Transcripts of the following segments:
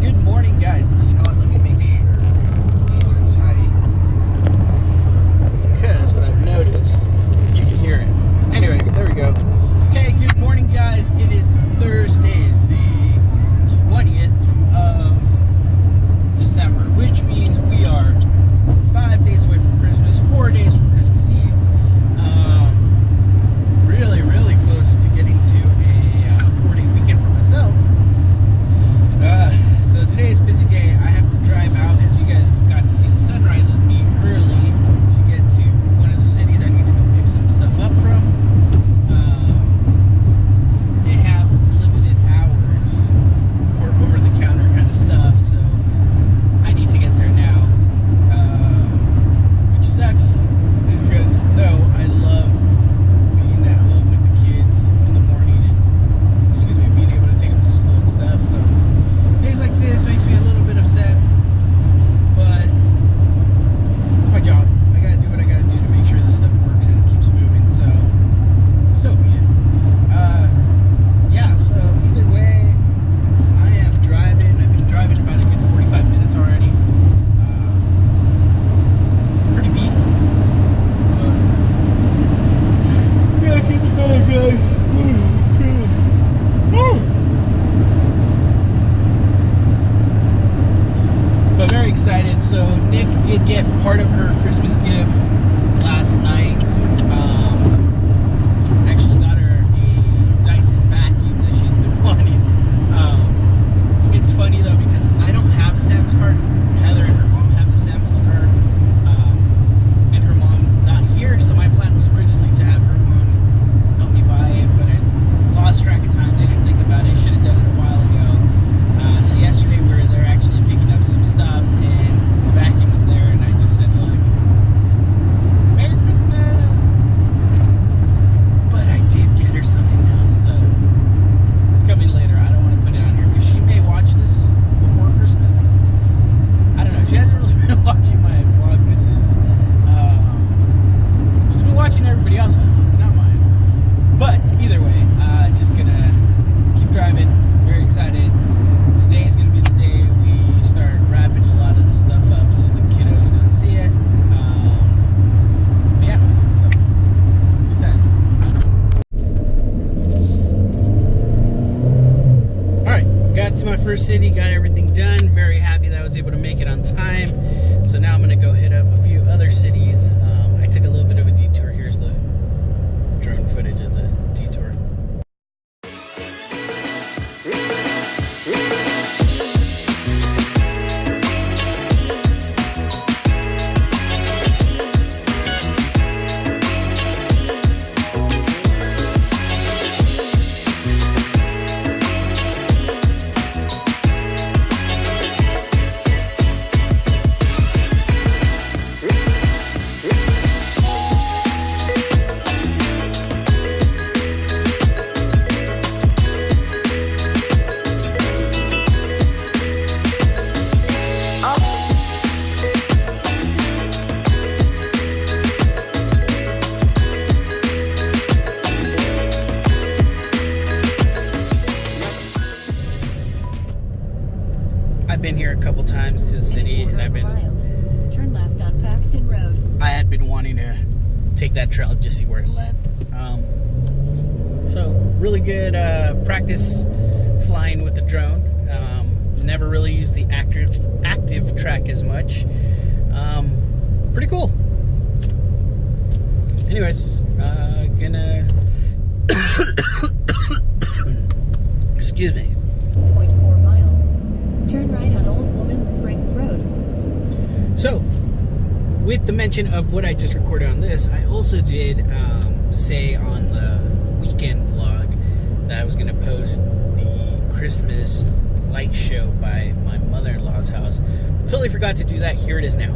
good morning, guys. You know what? Let me make sure these are tight. Because what I've noticed, you can hear it. Anyways, there we go. Hey, good morning, guys. It is Thursday, the 20th of December, which means we are 5 days away from Christmas, 4 days from Christmas Eve. Really close to getting to a 4-day weekend for myself. So today is a busy day. I have to drive out, as you guys got to see the sunrise with me early, to get to one of the cities I need to go pick some stuff up from. They have limited hours for over-the-counter kind of stuff, so I need to get there now, which sucks. As you guys know, I love being at home with the kids in the morning and, being able to take them to school and stuff, so days like this makes me a little bit upset, but it's my job. I gotta do what I gotta do to make sure this stuff works and keeps moving, so be it. Yeah, so either way, I am driving. I've been driving about a good 45 minutes already. Pretty beat. We gotta keep it going, guys. But very excited. So Nick did get part of her Christmas gift last night. Actually got her a Dyson vacuum that she's been wanting. It's funny though because I don't have a Sam's card. Heather and her mom have the Sam's card, and her mom's not here. So my plan was originally to have her mom help me buy it, but I lost track of time. They didn't think about it. Should have done it a while ago. So yesterday we were there actually picking up some stuff, and the vacuum was there, and I just said, look, Merry Christmas! But I did get her something else, so it's coming later. I don't want to put it on here, because she may watch this before Christmas. I don't know. She hasn't really been watching my Vlogmases. She's been watching everybody else's, not mine. But either way, just gonna keep driving. Very excited. Today is going to be the day we start wrapping a lot of the stuff up so the kiddos don't see it. But yeah, so good times. Alright, got to my first city, got everything done. Very happy that I was able to make it on time. So now I'm going to go hit up a few other cities. I took a little bit of a detour. Here's the drone footage of the detour. I've been here a couple times to the city, and turn left on Paxton Road. I had been wanting to take that trail just to see where it led. So really good practice flying with the drone. Never really used the active track as much. Pretty cool. Anyways, gonna excuse me. 0.4 miles. Turn right on Old Woman Springs Road. So, with the mention of what I just recorded on this, I also did say on the weekend vlog that I was going to post the Christmas light show by my mother-in-law's house. Totally forgot to do that. Here it is now.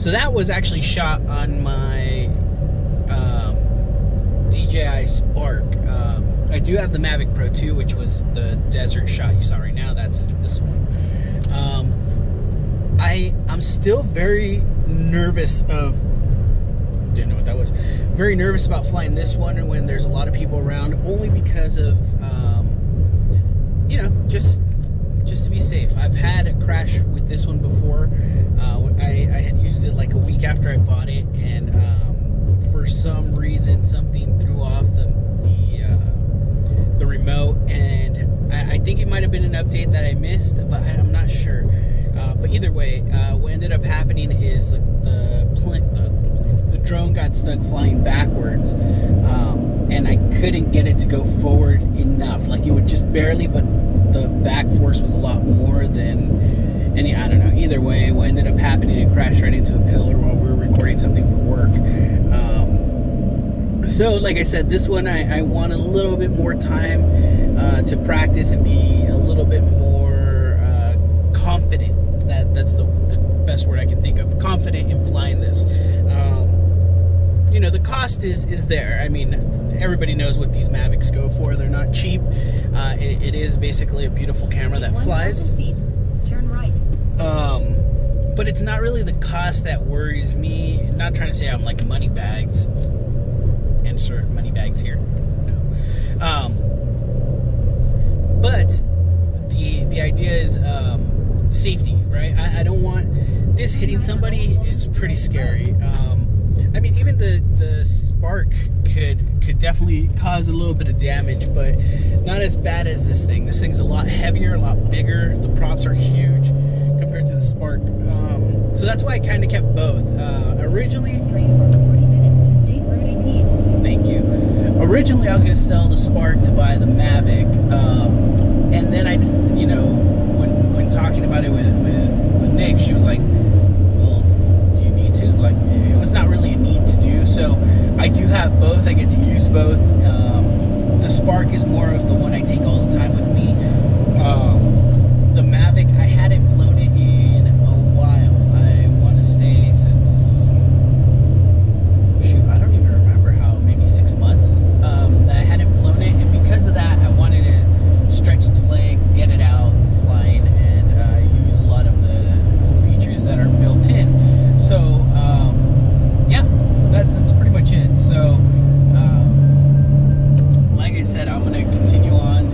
So that was actually shot on my DJI Spark. I do have the Mavic Pro 2, which was the desert shot you saw right now. That's this one. I'm still very nervous of, didn't know what that was, very nervous about flying this one when there's a lot of people around, only because of, you know, just to be safe. I've had a crash with this one before. I had used it like a week after I bought it, and for some reason something threw off the remote, and I think it might have been an update that I missed, but I'm not sure. But either way, what ended up happening is the drone got stuck flying backwards, and I couldn't get it to go forward enough. Like, it would just barely, but the back force was a lot more than any, I don't know. Either way, what ended up happening, it crashed right into a pillar while we were recording something for work. So like I said, this one I want a little bit more time to practice and be a little bit more confident. That's the best word I can think of. Confident in flying this. You know, the cost is there. I mean, everybody knows what these Mavics go for. They're not cheap. It is basically a beautiful camera that flies. 1,000 feet. Turn right. But it's not really the cost that worries me. I'm not trying to say I'm like money bags. Insert money bags here. No. But the idea is safety, right? I don't want this hitting somebody. It's pretty scary. I mean, even the Spark could definitely cause a little bit of damage, but not as bad as this thing. This thing's a lot heavier, a lot bigger. The props are huge compared to the Spark. So that's why I kind of kept both. Originally, Straight for 40 minutes to State Road 18. thank you. Originally, I was going to sell the Spark to buy the Mavic, and then I just, you know, when talking about it with Nick, she was like, "Well, do you need to?" Like, it was not really a need to do. So I do have both. I get to use both. The Spark is more of the one I take all the time with me. The Mavic, I hadn't flown it in a while. I want to say since, shoot, I don't even remember how, maybe 6 months that I hadn't flown it, and because of that, I wanted to stretch its legs, get it out flying, and use a lot of the cool features that are built in. So yeah, that's pretty much it. So like I said, I'm gonna continue on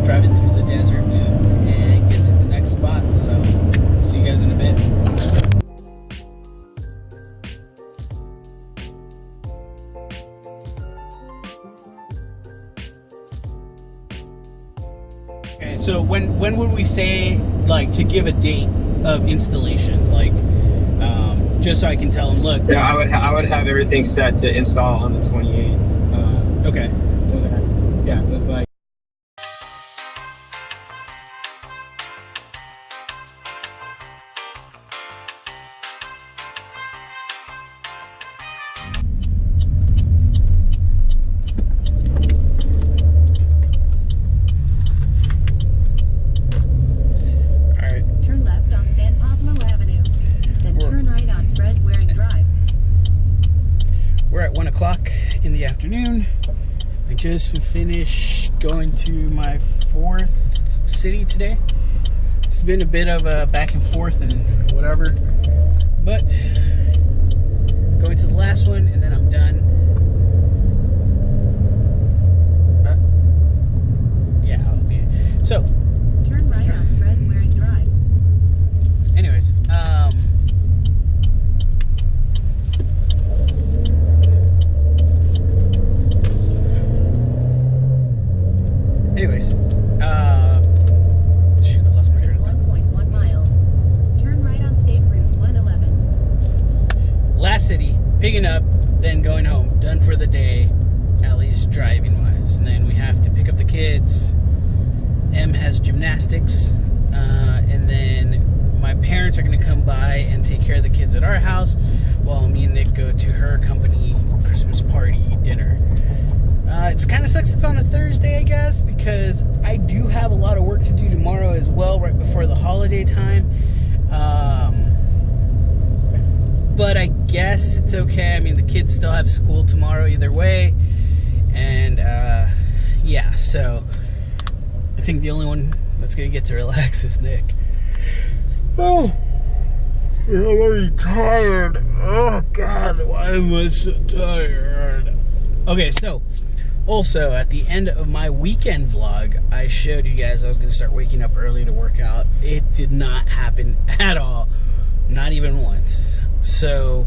driving through the desert and get to the next spot. So see you guys in a bit. Okay, so when would we say, like, to give a date of installation, like, just so I can tell them, look. Yeah, I would have everything set to install on the 28th. Okay. So that, yeah, so it's like. Turn left on San Pablo Avenue. Then turn right on Fred Waring Drive. We're at 1 o'clock in the afternoon. I just finished going to my 4th city today. It's been a bit of a back and forth and whatever, but going to the last one and then I'm done. Yeah, I'll be. So, Turn right on Fred Waring Drive. anyways, shoot, I lost my train of thought. 1.1 miles. Turn right on State Route 111. Last city, picking up, then going home. Done for the day, at least driving wise. And then we have to pick up the kids. Em has gymnastics, and then my parents are going to come by and take care of the kids at our house while me and Nick go to her company Christmas party dinner. It's kind of sucks it's on a Thursday, I guess, because I do have a lot of work to do tomorrow as well, right before the holiday time. But I guess it's okay. I mean, the kids still have school tomorrow either way. And, yeah, so I think the only one that's going to get to relax is Nick. Oh, I'm already tired. Oh, God, why am I so tired? Okay, so also at the end of my weekend vlog, I showed you guys I was going to start waking up early to work out. It did not happen at all, not even once. So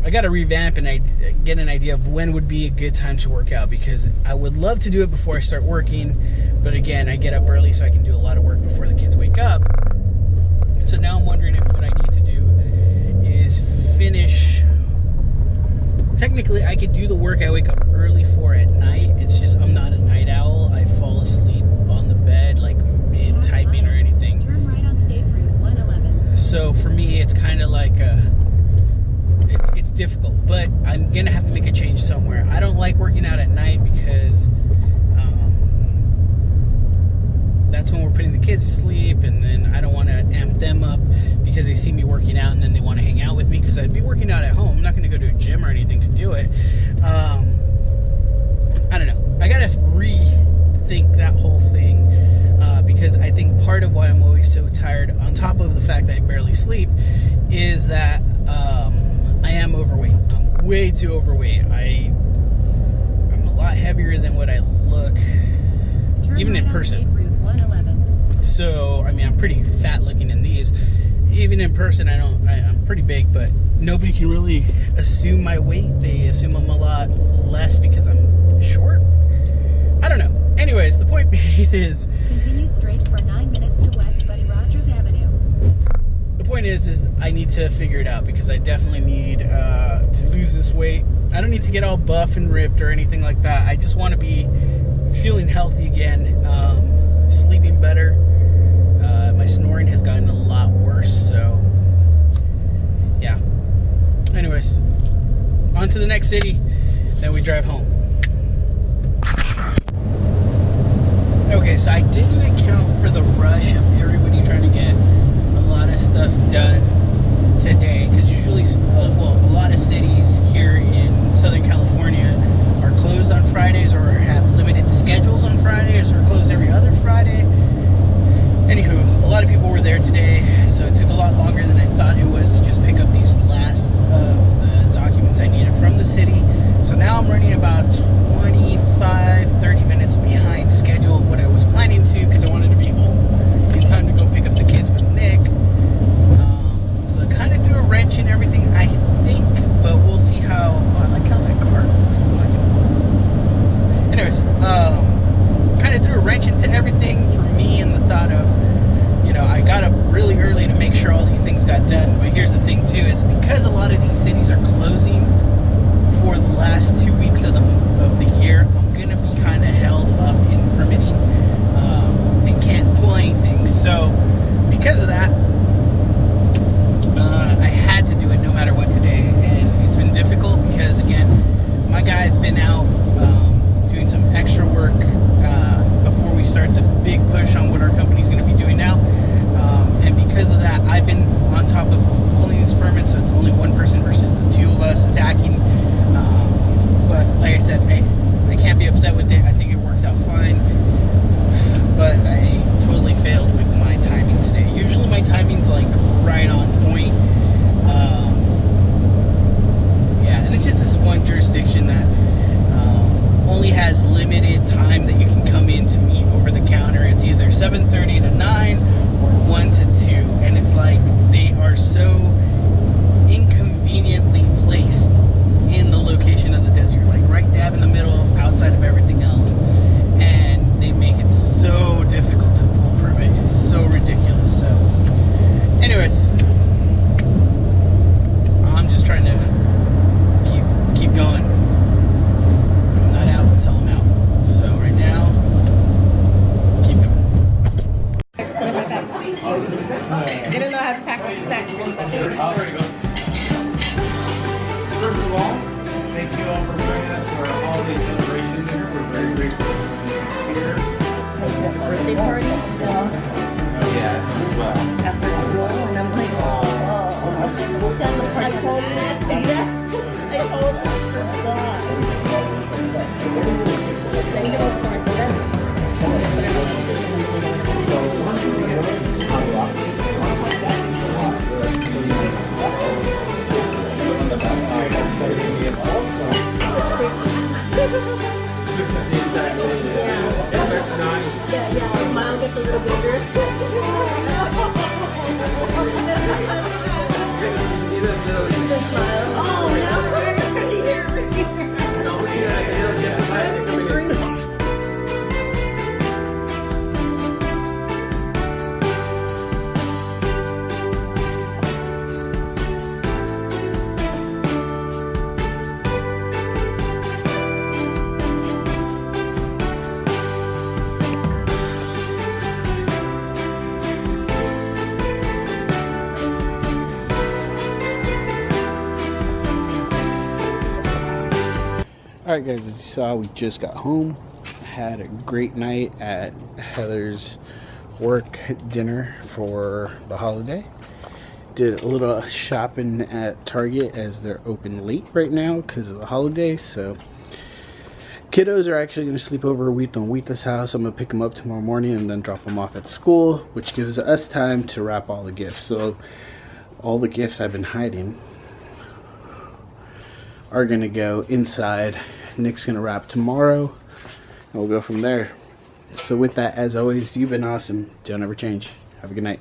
I got to revamp and I get an idea of when would be a good time to work out, because I would love to do it before I start working, but again, I get up early so I can do a lot of work before the kids wake up. And so now I'm wondering if what I need to do is finish. Technically, I could do the work I wake up early for at night. It's just I'm not a night owl. I fall asleep on the bed, like mid-typing or anything. Turn right on State Route 111. So for me, it's kind of like it's difficult, but I'm gonna have to make a change somewhere. I don't like working out at night because that's when we're putting the kids to sleep, and then I don't want to amp them up because they see me working out and then they want to hang out with me, because I'd be working out at home. I'm not going to go to a gym or anything to do it. I don't know. I got to rethink that whole thing, because I think part of why I'm always so tired, on top of the fact that I barely sleep, is that I am overweight. I'm way too overweight. I'm a lot heavier than what I look, even in person. So, I mean, I'm pretty fat looking in these. Even in person, I'm pretty big, but nobody can really assume my weight. They assume I'm a lot less because I'm short. I don't know. Anyways, the point being is, continue straight for 9 minutes to West Buddy Rogers Avenue. The point is I need to figure it out, because I definitely need to lose this weight. I don't need to get all buff and ripped or anything like that. I just want to be feeling healthy again, sleeping better. My snoring has gotten a lot worse, so yeah. Anyways, on to the next city, then we drive home. Okay, so I didn't account for the rush of everybody trying to get a lot of stuff done today, because usually, a lot of cities here in Southern California are closed on Fridays, or have limited schedules on Fridays, or closed every other Friday. Anywho, a lot of people were there today, so it took a lot longer than I thought it was to just pick up these last of the documents I needed from the city. So now I'm running about 25-30 minutes behind schedule of what I was planning to, because I wanted to be home in time to go pick up the kids with Nick. So it kind of threw a wrench in everything, I think, but we'll see how. I like how that car looks. Anyways, kind of threw a wrench into everything for me, and the thought of, I got up really early to make sure all these things got done. But here's the thing too, is because a lot of these cities are closing for the last 2 weeks of the year, I'm gonna be kind of held up in permitting, and can't pull anything. So because of that, I had to do it no matter what today, and it's been difficult because, again, my guy's been out doing some extra work before we start the big push on what our company's going to be doing now, and because of that, I've been on top of pulling these permits, so it's only one person versus the two of us attacking, but like I said, I can't be upset with it. I think it works out fine, but I totally failed with my timing today. Usually my timing's like right on point. Yeah, and it's just this one jurisdiction that only has limited time that you can come in to meet over the counter. It's either 7:30 to 9 or 1 to 2, and it's like they are so inconveniently placed in the location of the desert, like right dab in the middle, outside of everything else, and they make it so difficult to pull permit. It's so ridiculous. So anyways, I'm just trying to keep going. I'm not out until I'm out. So right now, keep going. You don't know how to pack a sack. First of all, thank you all for joining us for our holiday celebration here. We're very grateful for here. Birthday party? Oh yeah, as well. After school, and I'm like, oh. Alright guys, as you saw, we just got home. Had a great night at Heather's work dinner for the holiday. Did a little shopping at Target as they're open late right now because of the holidays. So kiddos are actually going to sleep over at Wheat on Wheata's house. I'm going to pick them up tomorrow morning and then drop them off at school, which gives us time to wrap all the gifts. So all the gifts I've been hiding are going to go inside. Nick's going to wrap tomorrow and we'll go from there. So with that, as always, you've been awesome. Don't ever change. Have a good night.